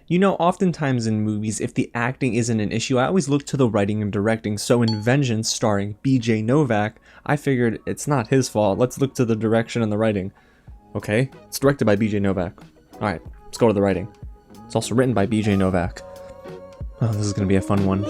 You know, oftentimes in movies, if the acting isn't an issue, I always look to the writing and directing. So in Vengeance, starring BJ Novak, I figured it's not his fault. Let's look to the direction and the writing. Okay, it's directed by BJ Novak. Alright, let's go to the writing. It's also written by BJ Novak. Oh, this is gonna be a fun one.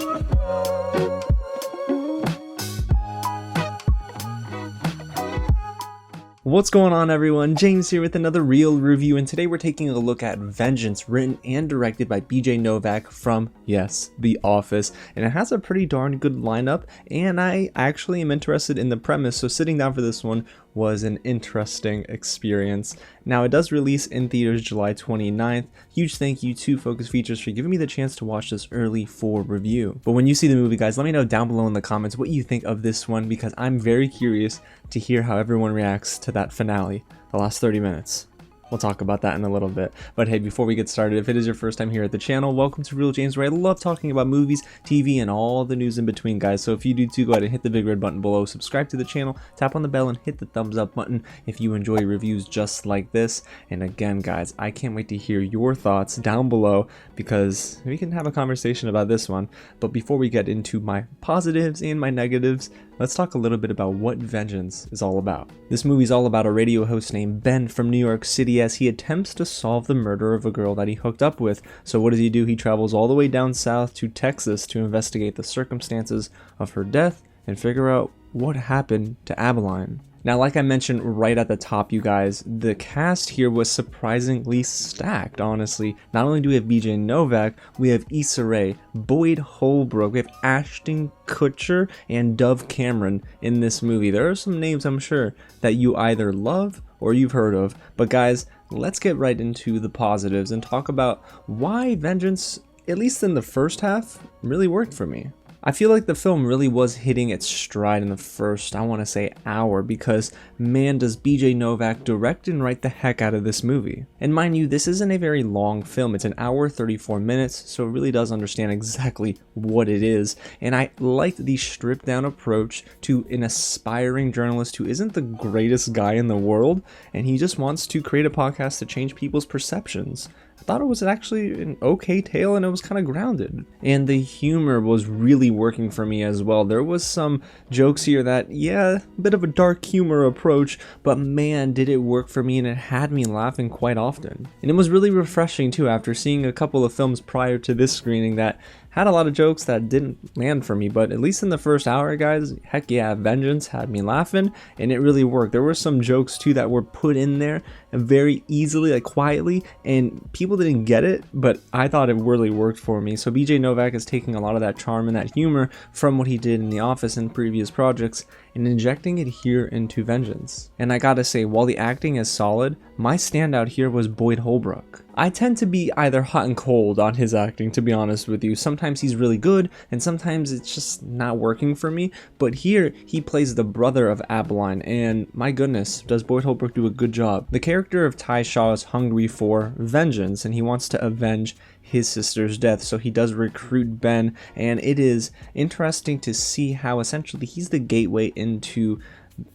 What's going on, everyone? James here with another real review, and today we're taking a look at Vengeance, written and directed by BJ Novak from, yes, The Office, and it has a pretty darn good lineup, and I actually am interested in the premise, so sitting down for this one was an interesting experience. Now, it does release in theaters July 29th. Huge thank you to Focus Features for giving me the chance to watch this early for review. But when you see the movie, guys, let me know down below in the comments what you think of this one, because I'm very curious to hear how everyone reacts to that finale, the last 30 minutes. We'll talk about that in a little bit. But hey, before we get started, if it is your first time here at the channel, welcome to Real James, where I love talking about movies, TV, and all the news in between, guys. So if you do too, go ahead and hit the big red button below, subscribe to the channel, tap on the bell, and hit the thumbs up button if you enjoy reviews just like this. And again, guys, I can't wait to hear your thoughts down below, because we can have a conversation about this one. But before we get into my positives and my negatives, let's talk a little bit about what Vengeance is all about. This movie is all about a radio host named Ben from New York City as he attempts to solve the murder of a girl that he hooked up with. So what does he do? He travels all the way down south to Texas to investigate the circumstances of her death and figure out what happened to Abeline. Now, like I mentioned right at the top, you guys, the cast here was surprisingly stacked, honestly. Not only do we have BJ Novak, we have Issa Rae, Boyd Holbrook, we have Ashton Kutcher, and Dove Cameron in this movie. There are some names, I'm sure, that you either love or you've heard of. But guys, let's get right into the positives and talk about why Vengeance, at least in the first half, really worked for me. I feel like the film really was hitting its stride in the first, I want to say, hour, because man, does BJ Novak direct and write the heck out of this movie. And mind you, this isn't a very long film. It's an hour 34 minutes, so it really does understand exactly what it is. And I liked the stripped down approach to an aspiring journalist who isn't the greatest guy in the world, and he just wants to create a podcast to change people's perceptions. I thought it was actually an okay tale, and it was kind of grounded. And the humor was really working for me as well. There was some jokes here that, yeah, a bit of a dark humor approach, but man, did it work for me, and it had me laughing quite often. And it was really refreshing too, after seeing a couple of films prior to this screening that had a lot of jokes that didn't land for me, but at least in the first hour, guys, heck yeah, Vengeance had me laughing, and it really worked. There were some jokes too that were put in there very easily, like quietly, and people didn't get it, but I thought it really worked for me. So BJ Novak is taking a lot of that charm and that humor from what he did in The Office and previous projects and injecting it here into Vengeance. And I gotta say, while the acting is solid, my standout here was Boyd Holbrook. I tend to be either hot and cold on his acting, to be honest with you. Sometimes he's really good, and sometimes it's just not working for me. But here, he plays the brother of Abeline, and my goodness, does Boyd Holbrook do a good job. The character of Ty Shaw is hungry for vengeance, and he wants to avenge his sister's death, so he does recruit Ben, and it is interesting to see how essentially he's the gateway into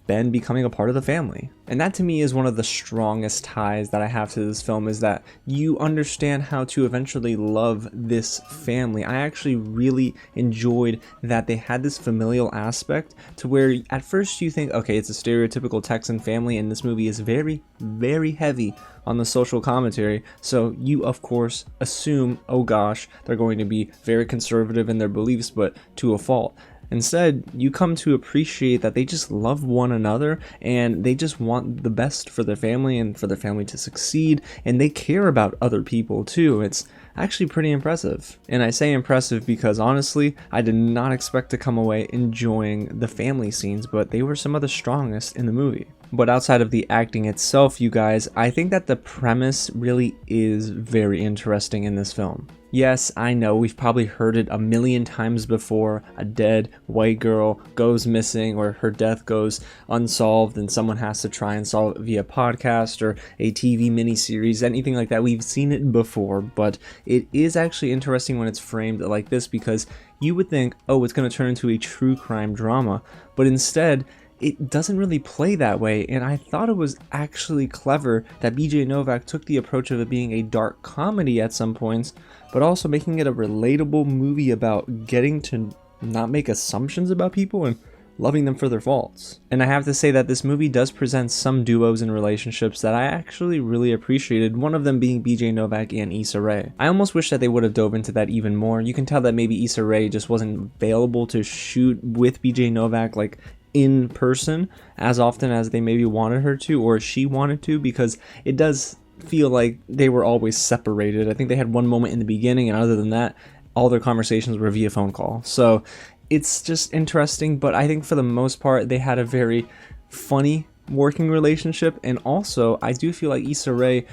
Ben becoming a part of the family. And that to me is one of the strongest ties that I have to this film, is that you understand how to eventually love this family. I actually really enjoyed that they had this familial aspect to where at first you think, okay, it's a stereotypical Texan family, and this movie is very, very heavy on the social commentary, so you of course assume, oh gosh, they're going to be very conservative in their beliefs, but to a fault. Instead, you come to appreciate that they just love one another, and they just want the best for their family and for their family to succeed, and they care about other people too. It's actually pretty impressive. And I say impressive because honestly, I did not expect to come away enjoying the family scenes, but they were some of the strongest in the movie. But outside of the acting itself, you guys, I think that the premise really is very interesting in this film. Yes, I know, we've probably heard it a million times before. A dead white girl goes missing, or her death goes unsolved, and someone has to try and solve it via podcast or a TV miniseries, anything like that. We've seen it before, but it is actually interesting when it's framed like this, because you would think, oh, it's going to turn into a true crime drama, but instead, it doesn't really play that way, and I thought it was actually clever that BJ Novak took the approach of it being a dark comedy at some points, but also making it a relatable movie about getting to not make assumptions about people and loving them for their faults. And I have to say that this movie does present some duos and relationships that I actually really appreciated, one of them being BJ Novak and Issa Rae. I almost wish that they would have dove into that even more. You can tell that maybe Issa Rae just wasn't available to shoot with BJ Novak like in person as often as they maybe wanted her to, or she wanted to, because it does feel like they were always separated. I think they had one moment in the beginning, and other than that, all their conversations were via phone call. So it's just interesting, but I think for the most part they had a very funny working relationship. And also I do feel like Issa Rae,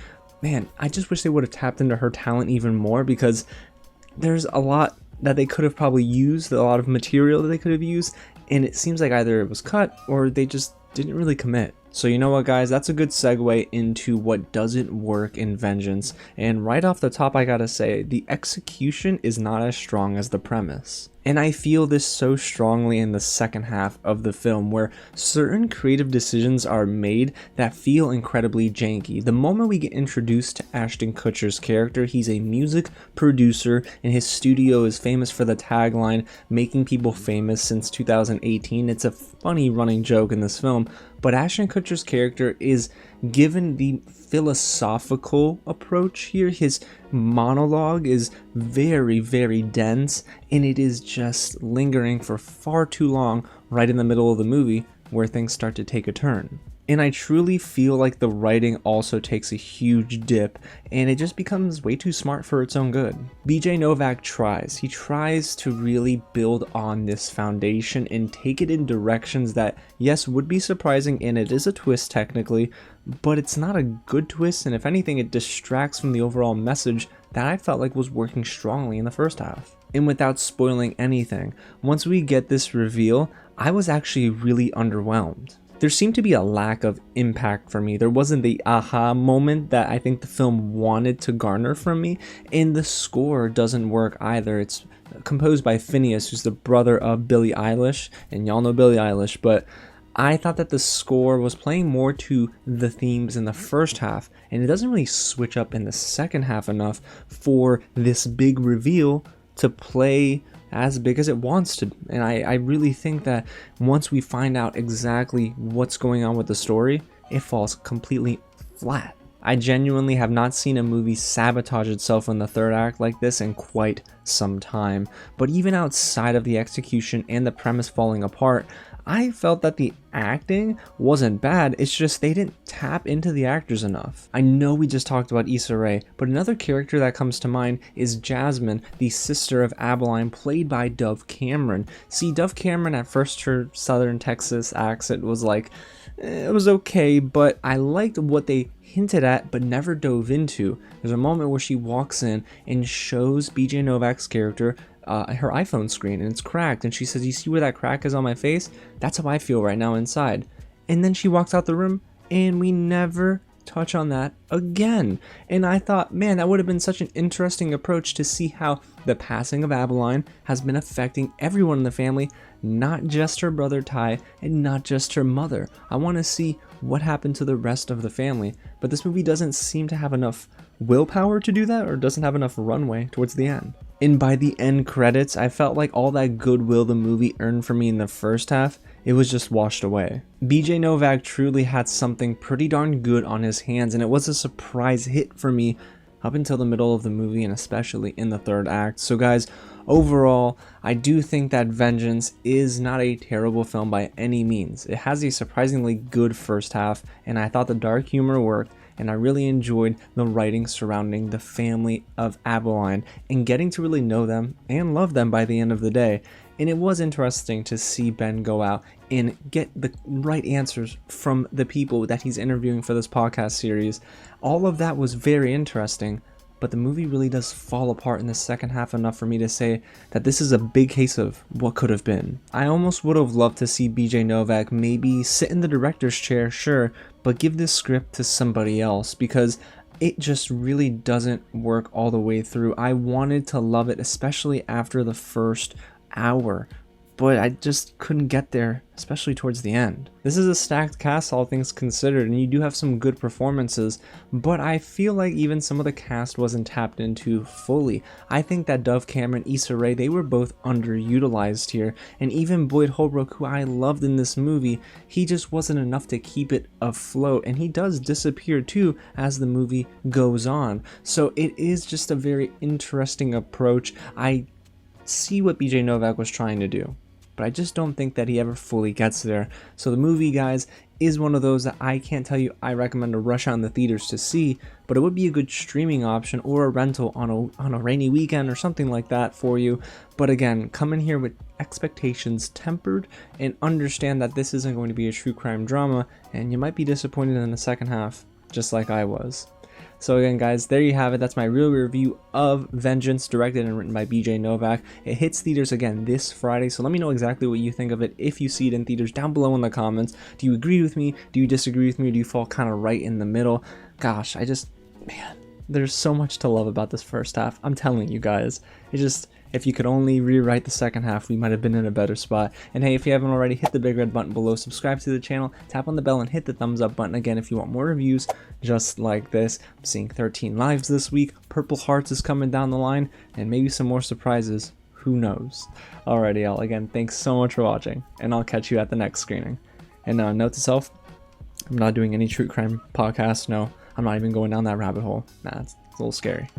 man, I just wish they would have tapped into her talent even more, because there's a lot that they could have probably used, a lot of material that they could have used, and it seems like either it was cut or they just didn't really commit. So you know what, guys, that's a good segue into what doesn't work in Vengeance. And right off the top, I gotta say, the execution is not as strong as the premise. And I feel this so strongly in the second half of the film, where certain creative decisions are made that feel incredibly janky. The moment we get introduced to Ashton Kutcher's character, he's a music producer, and his studio is famous for the tagline, "Making people famous since 2018. It's a funny running joke in this film, but Ashton Kutcher's character is given the philosophical approach here. His monologue is very, very dense, and it is just lingering for far too long right in the middle of the movie, where things start to take a turn. And I truly feel like the writing also takes a huge dip, and it just becomes way too smart for its own good. BJ Novak tries. He tries to really build on this foundation and take it in directions that, yes, would be surprising, and it is a twist technically, but it's not a good twist, and if anything, it distracts from the overall message that I felt like was working strongly in the first half. And without spoiling anything, once we get this reveal, I was actually really underwhelmed. There seemed to be a lack of impact for me. There wasn't the aha moment that I think the film wanted to garner from me, and the score doesn't work either. It's composed by Phineas, who's the brother of Billie Eilish, and y'all know Billie Eilish, but I thought that the score was playing more to the themes in the first half, and it doesn't really switch up in the second half enough for this big reveal to play as big as it wants to. And I really think that once we find out exactly what's going on with the story, it falls completely flat. I genuinely have not seen a movie sabotage itself in the third act like this in quite some time. But even outside of the execution and the premise falling apart, I felt that the acting wasn't bad, it's just they didn't tap into the actors enough. I know we just talked about Issa Rae, but another character that comes to mind is Jasmine, the sister of Abeline, played by Dove Cameron. See, Dove Cameron, at first her Southern Texas accent was like, it was okay, but I liked what they hinted at but never dove into. There's a moment where she walks in and shows BJ Novak's character her iPhone screen, and it's cracked, and she says, "You see where that crack is on my face? That's how I feel right now inside." And then she walks out the room, and we never touch on that again. And I thought, man, that would have been such an interesting approach to see how the passing of Abeline has been affecting everyone in the family, not just her brother Ty, and not just her mother. I want to see what happened to the rest of the family, but this movie doesn't seem to have enough willpower to do that, or doesn't have enough runway towards the end. And by the end credits, I felt like all that goodwill the movie earned for me in the first half, it was just washed away. BJ Novak truly had something pretty darn good on his hands, and it was a surprise hit for me up until the middle of the movie, and especially in the third act. So guys, overall, I do think that Vengeance is not a terrible film by any means. It has a surprisingly good first half, and I thought the dark humor worked, and I really enjoyed the writing surrounding the family of Abeline and getting to really know them and love them by the end of the day. And it was interesting to see Ben go out and get the right answers from the people that he's interviewing for this podcast series. All of that was very interesting, but the movie really does fall apart in the second half enough for me to say that this is a big case of what could have been. I almost would have loved to see BJ Novak maybe sit in the director's chair, sure, but give this script to somebody else, because it just really doesn't work all the way through. I wanted to love it, especially after the first hour. but I just couldn't get there, especially towards the end. This is a stacked cast, all things considered, and you do have some good performances, but I feel like even some of the cast wasn't tapped into fully. I think that Dove Cameron, Issa Rae, they were both underutilized here, and even Boyd Holbrook, who I loved in this movie, he just wasn't enough to keep it afloat, and he does disappear too as the movie goes on. So it is just a very interesting approach. I see what BJ Novak was trying to do, but I just don't think that he ever fully gets there. So the movie, guys, is one of those that I can't tell you I recommend to rush out in the theaters to see, but it would be a good streaming option or a rental on a rainy weekend or something like that for you. But again, come in here with expectations tempered and understand that this isn't going to be a true crime drama, and you might be disappointed in the second half, just like I was. So again, guys, there you have it. That's my real review of Vengeance, directed and written by BJ Novak. It hits theaters again this Friday, so let me know exactly what you think of it if you see it in theaters down below in the comments. Do you agree with me? Do you disagree with me? Or do you fall kind of right in the middle? Gosh, man, there's so much to love about this first half. I'm telling you guys, if you could only rewrite the second half, we might have been in a better spot. And hey, if you haven't already, hit the big red button below, subscribe to the channel, tap on the bell, and hit the thumbs up button again if you want more reviews just like this. I'm seeing 13 lives this week, Purple Hearts is coming down the line, and maybe some more surprises. Who knows? Alrighty, y'all. Again, thanks so much for watching, and I'll catch you at the next screening. And note to self, I'm not doing any true crime podcasts. No, I'm not even going down that rabbit hole. Nah, it's a little scary.